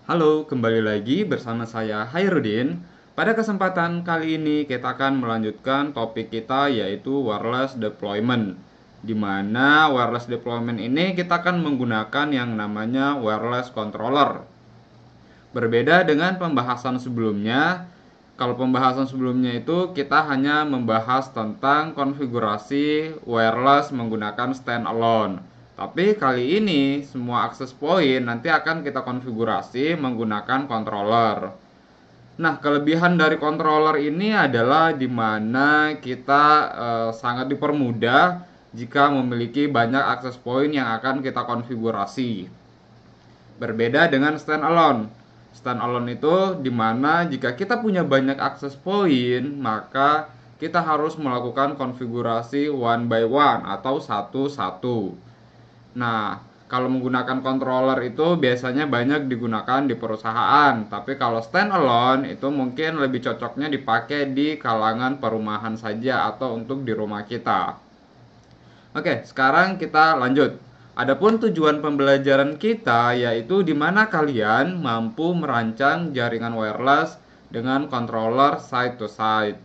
Halo, kembali lagi bersama saya Hairudin. Pada kesempatan kali ini kita akan melanjutkan topik kita yaitu wireless deployment. Di mana wireless deployment ini kita akan menggunakan yang namanya wireless controller. Berbeda dengan pembahasan sebelumnya, kalau pembahasan sebelumnya itu kita hanya membahas tentang konfigurasi wireless menggunakan standalone. Tapi kali ini semua akses point nanti akan kita konfigurasi menggunakan controller. Nah, kelebihan dari controller ini adalah di mana kita sangat dipermudah jika memiliki banyak akses point yang akan kita konfigurasi. Berbeda dengan standalone. Standalone itu dimana jika kita punya banyak akses point, maka kita harus melakukan konfigurasi one by one atau satu-satu. Nah, kalau menggunakan controller itu biasanya banyak digunakan di perusahaan, tapi kalau standalone itu mungkin lebih cocoknya dipakai di kalangan perumahan saja atau untuk di rumah kita. Oke, sekarang kita lanjut. Adapun tujuan pembelajaran kita yaitu di mana kalian mampu merancang jaringan wireless dengan controller side to side.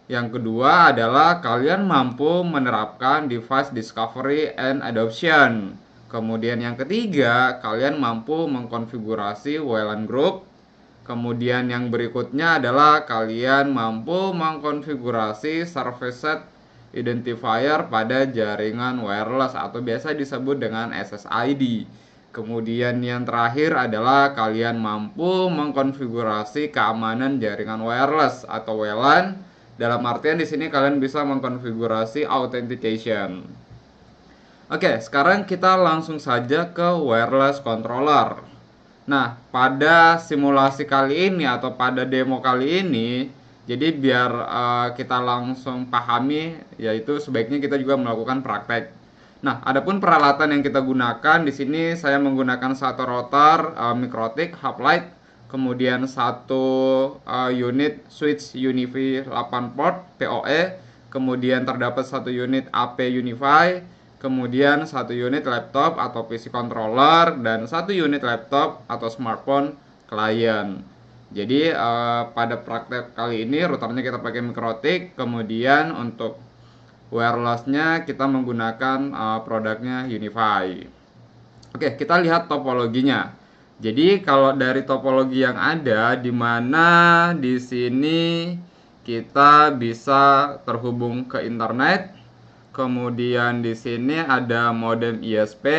Yang kedua adalah kalian mampu menerapkan device discovery and adoption. Kemudian yang ketiga, kalian mampu mengkonfigurasi WLAN group. Kemudian yang berikutnya adalah kalian mampu mengkonfigurasi service set identifier pada jaringan wireless atau biasa disebut dengan SSID. Kemudian yang terakhir adalah kalian mampu mengkonfigurasi keamanan jaringan wireless atau WLAN. Dalam artian di sini kalian bisa mengkonfigurasi authentication. Oke, sekarang kita langsung saja ke wireless controller. Nah, pada simulasi kali ini atau pada demo kali ini, jadi biar kita langsung pahami, yaitu sebaiknya kita juga melakukan praktek. Nah, adapun peralatan yang kita gunakan di sini saya menggunakan satu router Mikrotik Hublight, kemudian satu unit switch UniFi 8 port PoE, kemudian terdapat satu unit AP UniFi, kemudian satu unit laptop atau PC controller, dan satu unit laptop atau smartphone client. Jadi pada praktek kali ini routernya kita pakai Mikrotik, kemudian untuk wirelessnya kita menggunakan produknya UniFi. Oke, kita lihat topologinya. Jadi kalau dari topologi yang ada, di mana di sini kita bisa terhubung ke internet. Kemudian di sini ada modem ISP.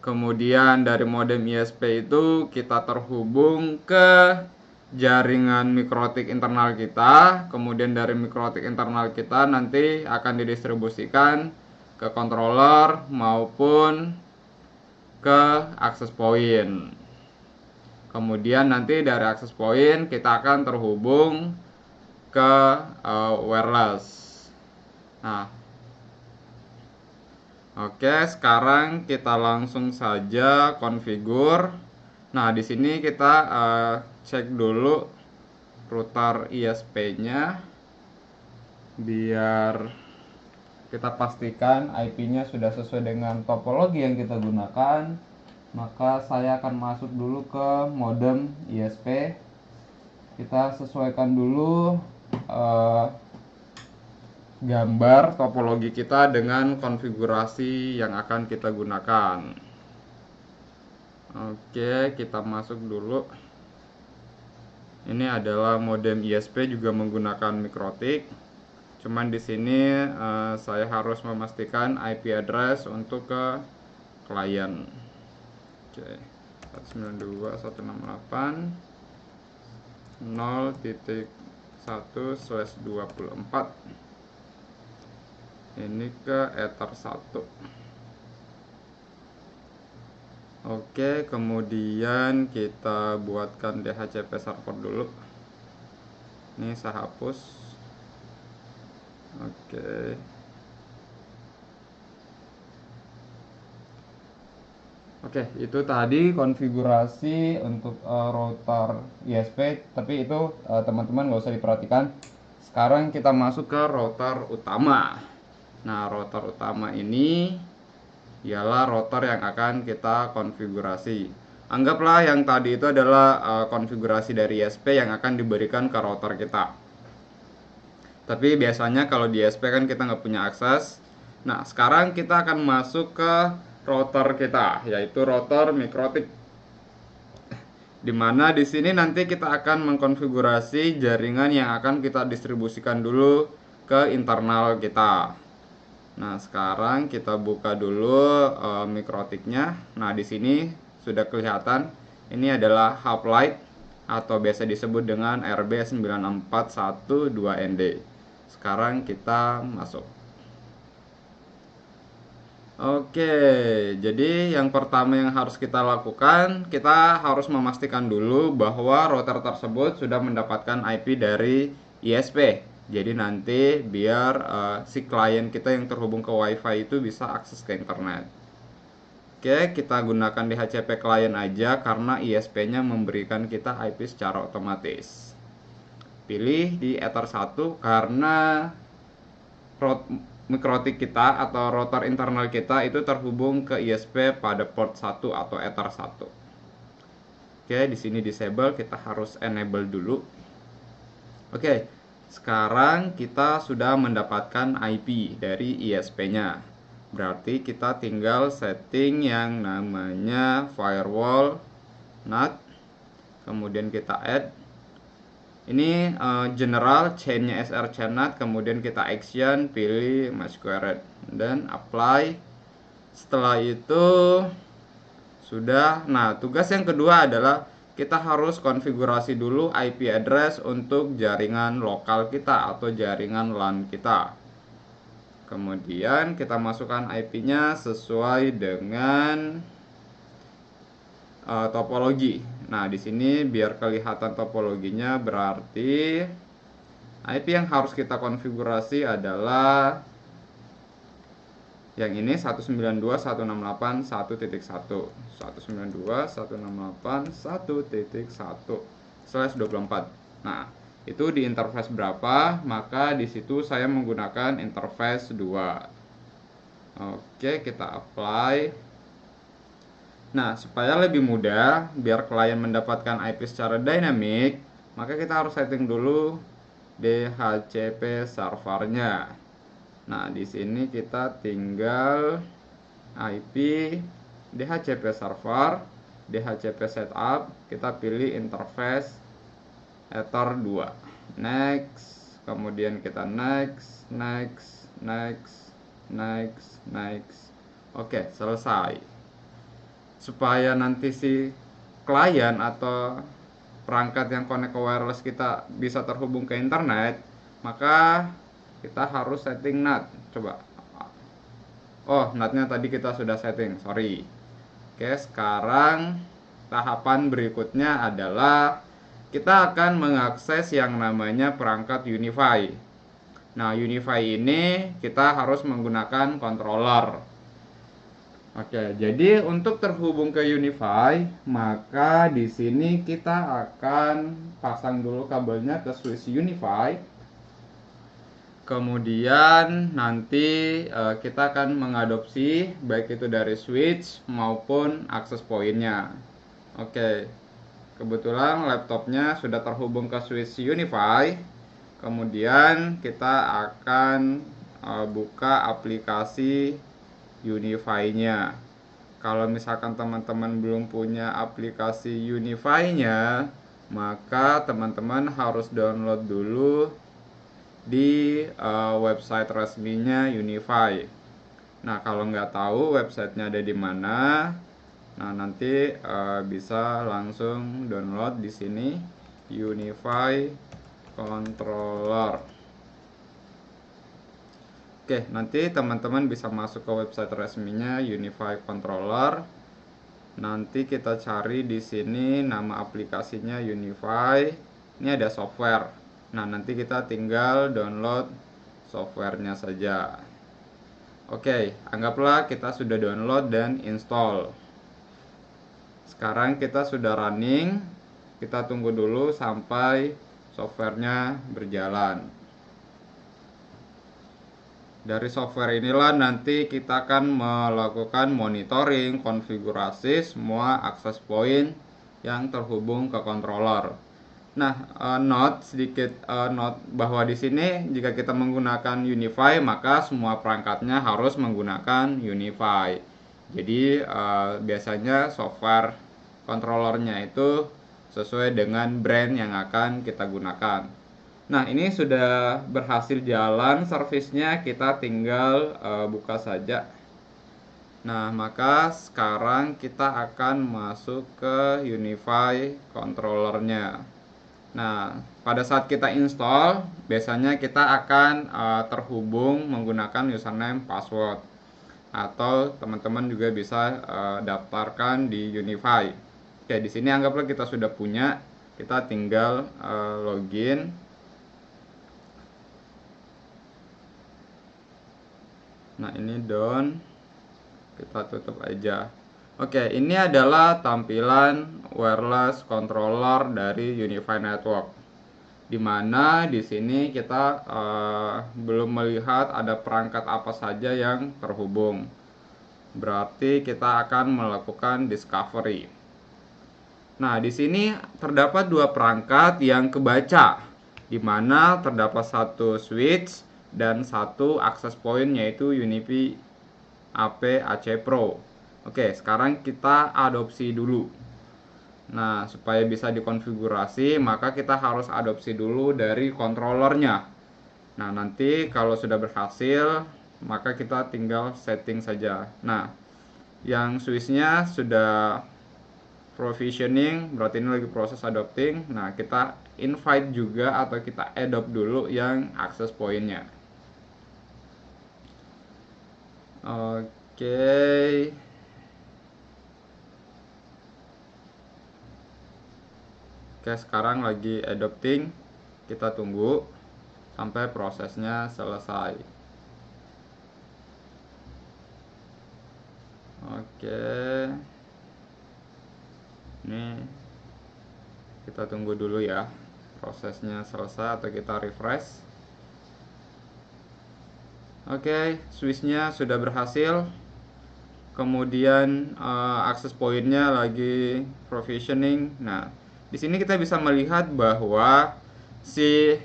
Kemudian dari modem ISP itu kita terhubung ke jaringan Mikrotik internal kita. Kemudian dari Mikrotik internal kita nanti akan didistribusikan ke controller maupun ke access point. Kemudian nanti dari access point kita akan terhubung ke wireless. Nah, oke, sekarang kita langsung saja konfigur. Nah, di sini kita cek dulu router ISP-nya biar kita pastikan IP-nya sudah sesuai dengan topologi yang kita gunakan. Maka saya akan masuk dulu ke modem ISP. Kita sesuaikan dulu gambar topologi kita dengan konfigurasi yang akan kita gunakan. Oke, kita masuk dulu. Ini adalah modem ISP juga menggunakan Mikrotik. Cuman di sini saya harus memastikan IP address untuk ke klien. Oke, 192.168.0.1/24. Ini ke ether 1. Oke, kemudian kita buatkan DHCP server dulu. Ini saya hapus. Oke. Oke, itu tadi konfigurasi untuk router ISP, tapi itu teman-teman nggak usah diperhatikan. Sekarang kita masuk ke router utama. Nah, router utama ini ialah router yang akan kita konfigurasi. Anggaplah yang tadi itu adalah konfigurasi dari ISP yang akan diberikan ke router kita. Tapi biasanya kalau di ISP kan kita nggak punya akses. Nah, sekarang kita akan masuk ke router kita, yaitu router Mikrotik. Dimana di sini nanti kita akan mengkonfigurasi jaringan yang akan kita distribusikan dulu ke internal kita. Nah, sekarang kita buka dulu Mikrotiknya. Nah, di sini sudah kelihatan ini adalah hub light atau biasa disebut dengan RB94112ND. Sekarang kita masuk. Oke, jadi yang pertama yang harus kita lakukan, kita harus memastikan dulu bahwa router tersebut sudah mendapatkan IP dari ISP. Jadi nanti biar si klien kita yang terhubung ke WiFi itu bisa akses ke internet. Oke, kita gunakan DHCP klien aja karena ISP-nya memberikan kita IP secara otomatis. Pilih di Ether 1 karena Mikrotik kita atau router internal kita itu terhubung ke ISP pada port 1 atau Ether 1. Oke, di sini disable, kita harus enable dulu. Oke, sekarang kita sudah mendapatkan IP dari ISP-nya. Berarti kita tinggal setting yang namanya firewall NAT. Kemudian kita add. Ini general chainnya SR CNAT, kemudian kita action, pilih MySQRed dan apply. Setelah itu sudah. Nah, tugas yang kedua adalah kita harus konfigurasi dulu IP address untuk jaringan lokal kita atau jaringan LAN kita. Kemudian kita masukkan IP-nya sesuai dengan topologi. Nah, di sini biar kelihatan topologinya, berarti IP yang harus kita konfigurasi adalah yang ini 192.168.1.1 192.168.1.1/24. Nah, itu di interface berapa, maka di situ saya menggunakan interface 2. Oke, kita apply. Nah, supaya lebih mudah, biar klien mendapatkan IP secara dynamic, maka kita harus setting dulu DHCP servernya. Nah, di sini kita tinggal IP DHCP server, DHCP setup, kita pilih interface Ether 2. Next, kemudian kita next. Oke, selesai. Supaya nanti si klien atau perangkat yang connect ke wireless kita bisa terhubung ke internet, maka kita harus setting NAT. Coba. Oh, NAT-nya tadi kita sudah setting, sorry. Oke, sekarang tahapan berikutnya adalah kita akan mengakses yang namanya perangkat UniFi. Nah, UniFi ini kita harus menggunakan controller. Oke, jadi untuk terhubung ke UniFi, maka di sini kita akan pasang dulu kabelnya ke switch UniFi. Kemudian nanti kita akan mengadopsi baik itu dari switch maupun akses pointnya. Oke, kebetulan laptopnya sudah terhubung ke switch UniFi. Kemudian kita akan buka aplikasi UniFi-nya. Kalau misalkan teman-teman belum punya aplikasi UniFi-nya, maka teman-teman harus download dulu di website resminya UniFi. Nah, kalau nggak tahu websitenya ada di mana, nah nanti bisa langsung download di sini UniFi Controller. Oke, nanti teman-teman bisa masuk ke website resminya UniFi Controller. Nanti kita cari di sini nama aplikasinya UniFi. Ini ada software. Nah, nanti kita tinggal download softwarenya saja. Oke, anggaplah kita sudah download dan install. Sekarang kita sudah running. Kita tunggu dulu sampai softwarenya berjalan. Dari software inilah nanti kita akan melakukan monitoring, konfigurasi semua akses point yang terhubung ke controller. Nah, note sedikit note bahwa di sini jika kita menggunakan UniFi maka semua perangkatnya harus menggunakan UniFi. Jadi biasanya software controllernya itu sesuai dengan brand yang akan kita gunakan. Nah, ini sudah berhasil jalan servisnya, kita tinggal buka saja. Nah, maka sekarang kita akan masuk ke UniFi controllernya. Nah, pada saat kita install, biasanya kita akan terhubung menggunakan username password. Atau teman-teman juga bisa daftarkan di UniFi. Oke, di sini anggaplah kita sudah punya, kita tinggal login. Nah, ini down, kita tutup aja. Oke, ini adalah tampilan wireless controller dari UniFi Network. Dimana di sini kita belum melihat ada perangkat apa saja yang terhubung. Berarti kita akan melakukan discovery. Nah, di sini terdapat dua perangkat yang kebaca, di mana terdapat satu switch dan satu access point yaitu UniFi AP AC Pro. Oke, sekarang kita adopsi dulu. Nah, supaya bisa dikonfigurasi, maka kita harus adopsi dulu dari controllernya. Nah, nanti kalau sudah berhasil, maka kita tinggal setting saja. Nah, yang switchnya sudah provisioning, berarti ini lagi proses adopting. Nah, kita invite juga atau kita adopt dulu yang access pointnya. Oke. Oke, sekarang lagi adopting. Kita tunggu sampai prosesnya selesai. Oke. Ini kita tunggu dulu ya. Prosesnya selesai atau kita refresh. Oke, switchnya sudah berhasil. Kemudian access pointnya lagi provisioning. Nah, di sini kita bisa melihat bahwa si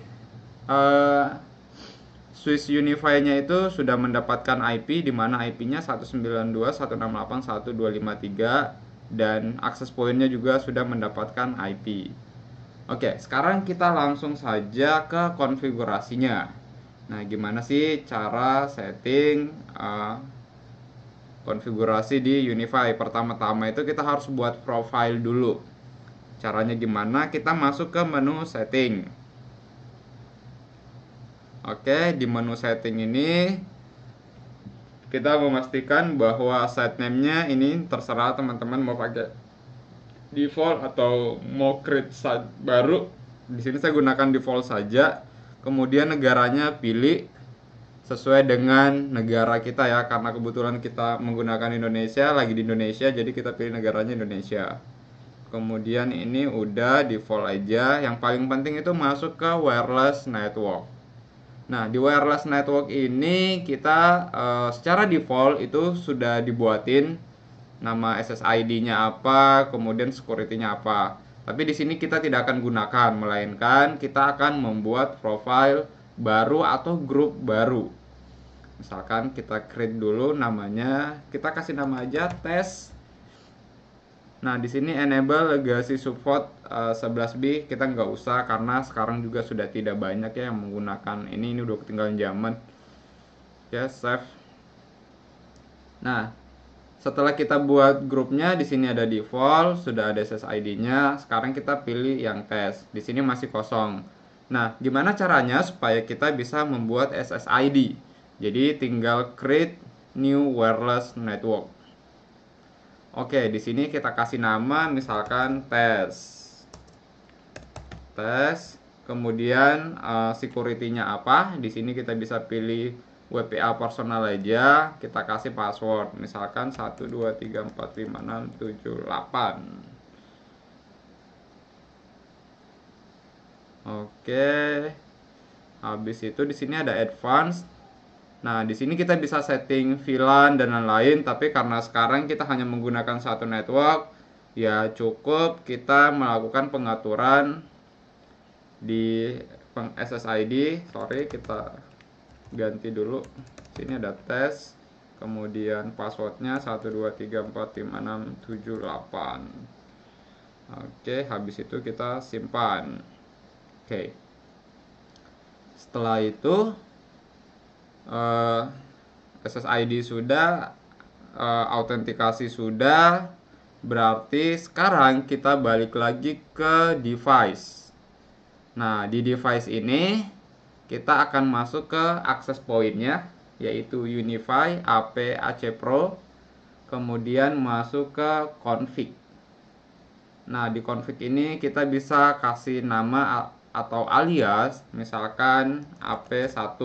switch UniFi-nya itu sudah mendapatkan IP, di mana IP-nya 192.168.1.253 dan access point-nya juga sudah mendapatkan IP. Oke, sekarang kita langsung saja ke konfigurasinya. Nah, gimana sih cara setting konfigurasi di UniFi? Pertama-tama itu kita harus buat profile dulu. Caranya gimana? Kita masuk ke menu setting. Oke, di menu setting ini kita memastikan bahwa site name-nya ini terserah teman-teman mau pakai default atau mau create site baru. Di sini saya gunakan default saja. Kemudian negaranya pilih sesuai dengan negara kita ya, karena kebetulan kita menggunakan Indonesia, lagi di Indonesia, jadi kita pilih negaranya Indonesia. Kemudian ini udah default aja. Yang paling penting itu masuk ke wireless network. Nah, di wireless network ini kita secara default itu sudah dibuatin nama SSID-nya apa, kemudian security-nya apa. Tapi di sini kita tidak akan gunakan, melainkan kita akan membuat profile baru atau grup baru. Misalkan kita create dulu namanya, kita kasih nama aja tes. Nah, di sini enable legacy support 11B kita nggak usah karena sekarang juga sudah tidak banyak ya yang menggunakan ini udah ketinggalan zaman. Ya, save. Nah, setelah kita buat grupnya, di sini ada default, sudah ada SSID-nya. Sekarang kita pilih yang tes. Di sini masih kosong. Nah, gimana caranya supaya kita bisa membuat SSID? Jadi tinggal create new wireless network. Oke, di sini kita kasih nama misalkan tes. Tes. Kemudian security-nya apa? Di sini kita bisa pilih WPA personal aja, kita kasih password misalkan 1234567 8. Oke. Habis itu di sini ada advance. Nah, di sini kita bisa setting VLAN dan lain-lain, tapi karena sekarang kita hanya menggunakan satu network, ya cukup kita melakukan pengaturan di SSID. Sorry, kita ganti dulu. Sini ada tes, kemudian passwordnya 123456778. Oke, habis itu kita simpan. Oke, setelah itu SSID sudah, autentikasi sudah, berarti sekarang kita balik lagi ke device. Nah, di device ini kita akan masuk ke access point-nya, yaitu Unify AP AC Pro, kemudian masuk ke config. Nah, di config ini kita bisa kasih nama atau alias, misalkan AP1.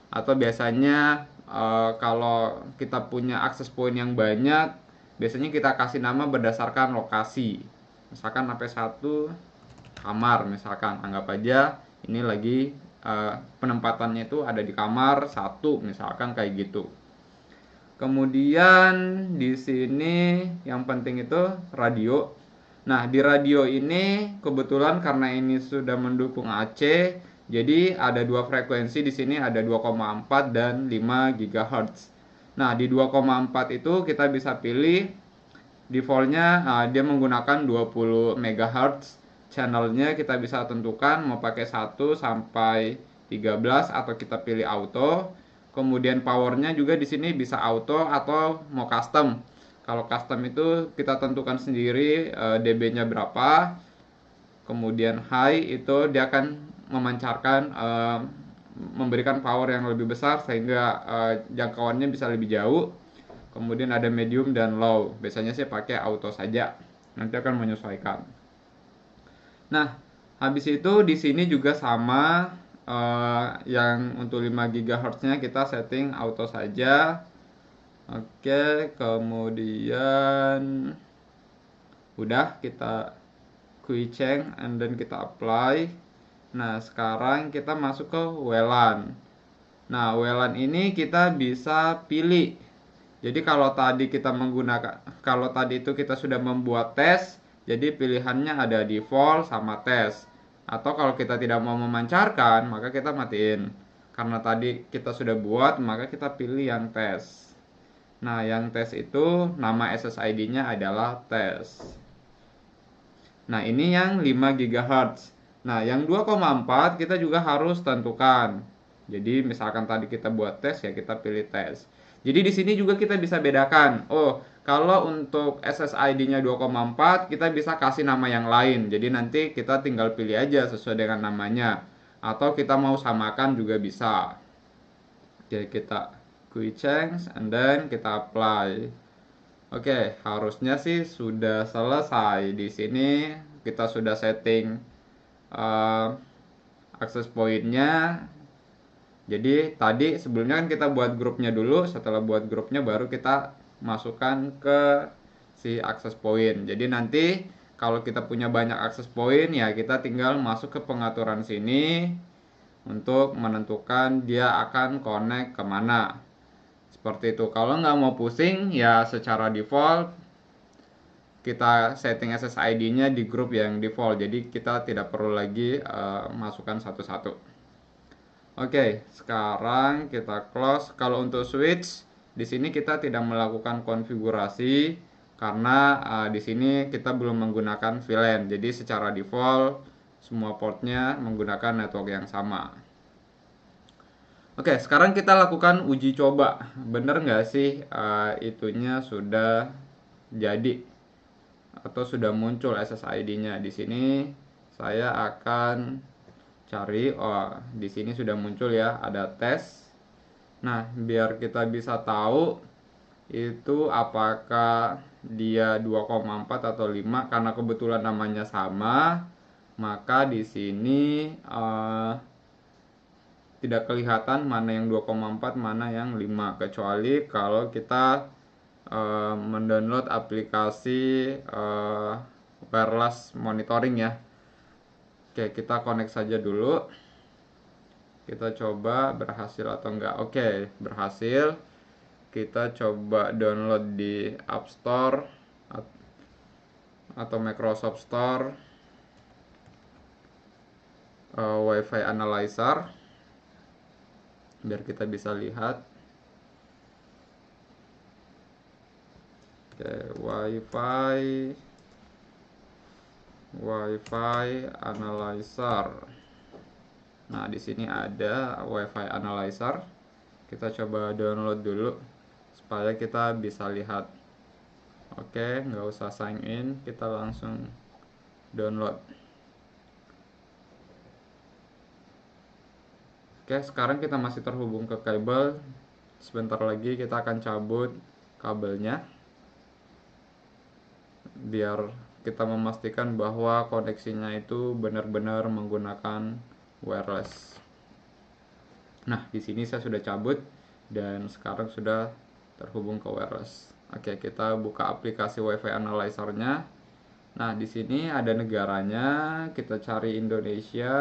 Atau biasanya kalau kita punya akses point yang banyak, biasanya kita kasih nama berdasarkan lokasi. Misalkan AP1 kamar, misalkan anggap aja ini lagi penempatannya itu ada di kamar 1, misalkan kayak gitu. Kemudian di sini yang penting itu radio. Nah, di radio ini kebetulan karena ini sudah mendukung AC, jadi ada dua frekuensi di sini, ada 2,4 dan 5 GHz. Nah, di 2,4 itu kita bisa pilih defaultnya dia menggunakan 20 MHz. Channelnya kita bisa tentukan mau pakai 1 sampai 13 atau kita pilih auto. Kemudian powernya juga di sini bisa auto atau mau custom. Kalau custom itu kita tentukan sendiri dB-nya berapa. Kemudian high itu dia akan memancarkan memberikan power yang lebih besar sehingga jangkauannya bisa lebih jauh. Kemudian ada medium dan low. Biasanya sih pakai auto saja. Nanti akan menyesuaikan. Nah, habis itu di sini juga sama, yang untuk 5 GHz-nya kita setting auto saja. Oke, kemudian udah kita quick change and then kita apply. Nah, sekarang kita masuk ke WLAN. Nah, WLAN ini kita bisa pilih. Jadi kalau tadi itu kita sudah membuat tes, jadi pilihannya ada default sama tes. Atau kalau kita tidak mau memancarkan, maka kita matiin. Karena tadi kita sudah buat, maka kita pilih yang tes. Nah, yang tes itu nama SSID-nya adalah tes. Nah, ini yang 5 GHz. Nah, yang 2,4 kita juga harus tentukan. Jadi, misalkan tadi kita buat tes, ya kita pilih tes. Jadi, di sini juga kita bisa bedakan. Oh, kalau untuk SSID-nya 2,4, kita bisa kasih nama yang lain. Jadi, nanti kita tinggal pilih aja sesuai dengan namanya. Atau kita mau samakan juga bisa. Jadi, kita quick change, and then kita apply. Oke, harusnya sih sudah selesai. Di sini kita sudah setting access point-nya. Jadi tadi sebelumnya kan kita buat grupnya dulu, setelah buat grupnya baru kita masukkan ke si access point. Jadi nanti kalau kita punya banyak access point, ya kita tinggal masuk ke pengaturan sini untuk menentukan dia akan connect kemana. Seperti itu. Kalau nggak mau pusing, ya secara default kita setting SSID-nya di grup yang default. Jadi kita tidak perlu lagi masukkan satu-satu. Oke, sekarang kita close. Kalau untuk switch, di sini kita tidak melakukan konfigurasi karena di sini kita belum menggunakan VLAN. Jadi secara default semua portnya menggunakan network yang sama. Oke, sekarang kita lakukan uji coba. Bener nggak sih itunya sudah jadi atau sudah muncul SSID-nya? Di sini saya akan cari. Oh, di sini sudah muncul ya, ada tes. Nah, biar kita bisa tahu itu apakah dia 2,4 atau 5, karena kebetulan namanya sama, maka di sini tidak kelihatan mana yang 2,4 mana yang 5, kecuali kalau kita mendownload aplikasi wireless monitoring ya. Oke, kita connect saja dulu. Kita coba berhasil atau enggak. Oke, berhasil. Kita coba download di App Store atau Microsoft Store, Wi-Fi Analyzer, biar kita bisa lihat. Oke, Wi-Fi Analyzer. Nah, di sini ada Wi-Fi Analyzer. Kita coba download dulu supaya kita bisa lihat. Oke, nggak usah sign in, kita langsung download. Oke, sekarang kita masih terhubung ke kabel. Sebentar lagi kita akan cabut kabelnya, biar kita memastikan bahwa koneksinya itu benar-benar menggunakan wireless. Nah, di sini saya sudah cabut dan sekarang sudah terhubung ke wireless. Oke, kita buka aplikasi Wi-Fi Analyzer-nya. Nah, di sini ada negaranya. Kita cari Indonesia.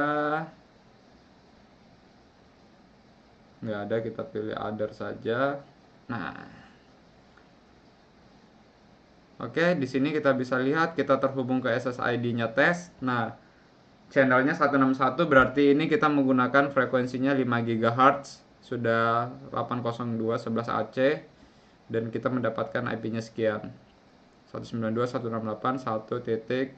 Nggak ada, kita pilih other saja. Nah, oke, di sini kita bisa lihat kita terhubung ke SSID-nya tes. Nah, channelnya 161 berarti ini kita menggunakan frekuensinya 5 GHz, sudah 802.11ac, dan kita mendapatkan IP-nya sekian, 192.168.1.251.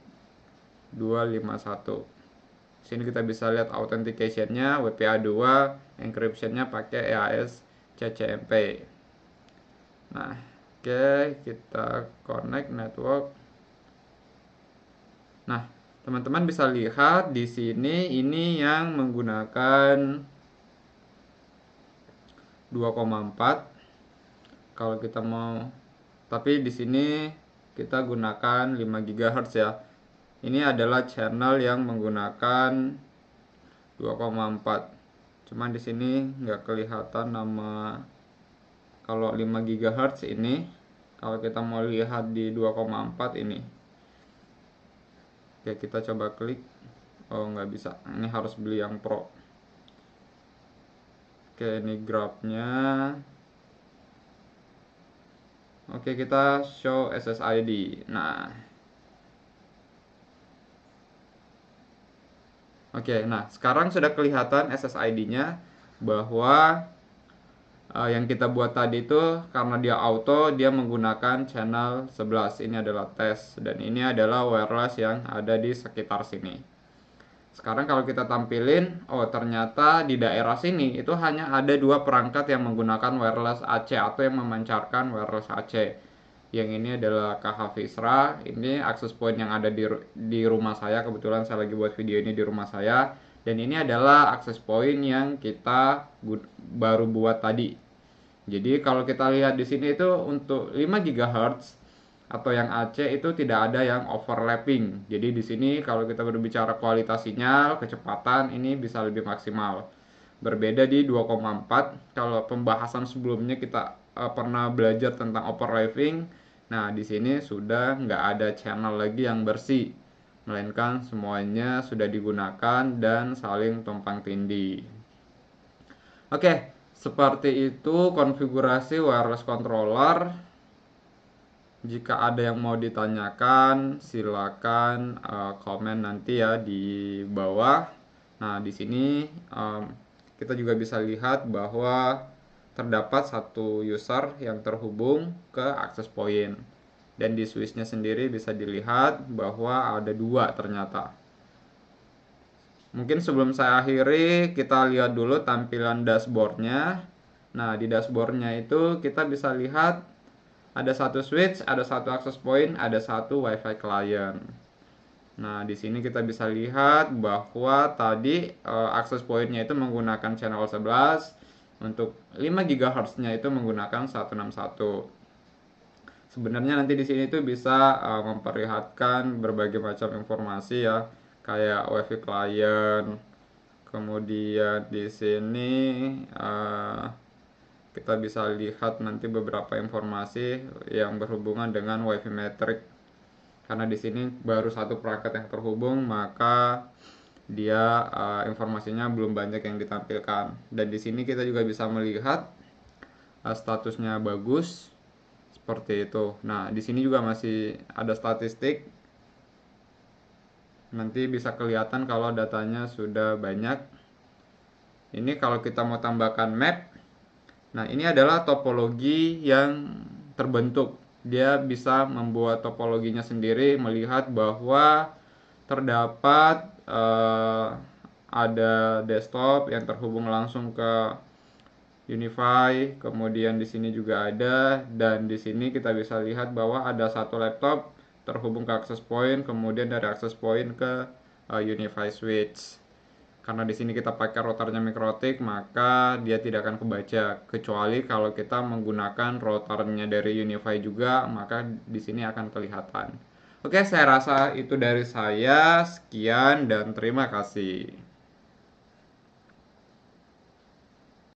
Sini kita bisa lihat authentication-nya WPA2, encryption-nya pakai EAS CCMP. Nah, oke, kita connect network. Nah, teman-teman bisa lihat di sini ini yang menggunakan 2,4. Kalau kita mau, tapi di sini kita gunakan 5 GHz ya. Ini adalah channel yang menggunakan 2,4. Cuman di sini nggak kelihatan nama. Kalau 5 GHz ini, kalau kita mau lihat di 2,4 ini. Oke, kita coba klik. Oh, nggak bisa. Ini harus beli yang Pro. Oke, ini grabnya. Oke, kita show SSID. Nah, oke, nah sekarang sudah kelihatan SSID-nya bahwa yang kita buat tadi itu karena dia auto, dia menggunakan channel 11. Ini adalah tes dan ini adalah wireless yang ada di sekitar sini. Sekarang kalau kita tampilin, oh ternyata di daerah sini itu hanya ada 2 perangkat yang menggunakan wireless AC atau yang memancarkan wireless AC. Yang ini adalah KH Visra, ini access point yang ada di rumah saya. Kebetulan saya lagi buat video ini di rumah saya. Dan ini adalah access point yang kita baru buat tadi. Jadi kalau kita lihat di sini itu untuk 5 GHz atau yang AC itu tidak ada yang overlapping. Jadi di sini kalau kita berbicara kualitas sinyal, kecepatan ini bisa lebih maksimal. Berbeda di 2,4. Kalau pembahasan sebelumnya kita pernah belajar tentang overlapping. Nah, di sini sudah nggak ada channel lagi yang bersih, melainkan semuanya sudah digunakan dan saling tumpang tindih. Oke, seperti itu konfigurasi wireless controller. Jika ada yang mau ditanyakan, silakan komen nanti ya di bawah. Nah, di sini kita juga bisa lihat bahwa terdapat satu user yang terhubung ke access point. Dan di switch-nya sendiri bisa dilihat bahwa ada 2 ternyata. Mungkin sebelum saya akhiri, kita lihat dulu tampilan dashboard-nya. Nah, di dashboard-nya itu kita bisa lihat ada satu switch, ada satu access point, ada satu WiFi client. Nah, di sini kita bisa lihat bahwa tadi access point-nya itu menggunakan channel 11, untuk 5 GHz-nya itu menggunakan 161. Sebenarnya nanti di sini tuh bisa memperlihatkan berbagai macam informasi ya, kayak WiFi client. Kemudian di sini kita bisa lihat nanti beberapa informasi yang berhubungan dengan WiFi metric. Karena di sini baru satu perangkat yang terhubung, maka dia informasinya belum banyak yang ditampilkan. Dan di sini kita juga bisa melihat statusnya bagus seperti itu. Nah, di sini juga masih ada statistik. Nanti bisa kelihatan kalau datanya sudah banyak. Ini kalau kita mau tambahkan map. Nah, ini adalah topologi yang terbentuk. Dia bisa membuat topologinya sendiri, melihat bahwa terdapat ada desktop yang terhubung langsung ke Unify, kemudian di sini juga ada, dan di sini kita bisa lihat bahwa ada satu laptop terhubung ke access point, kemudian dari access point ke Unify switch. Karena di sini kita pakai rotornya Mikrotik, maka dia tidak akan kebaca, kecuali kalau kita menggunakan rotornya dari Unify juga, maka di sini akan kelihatan. Oke, saya rasa itu dari saya. Sekian dan terima kasih.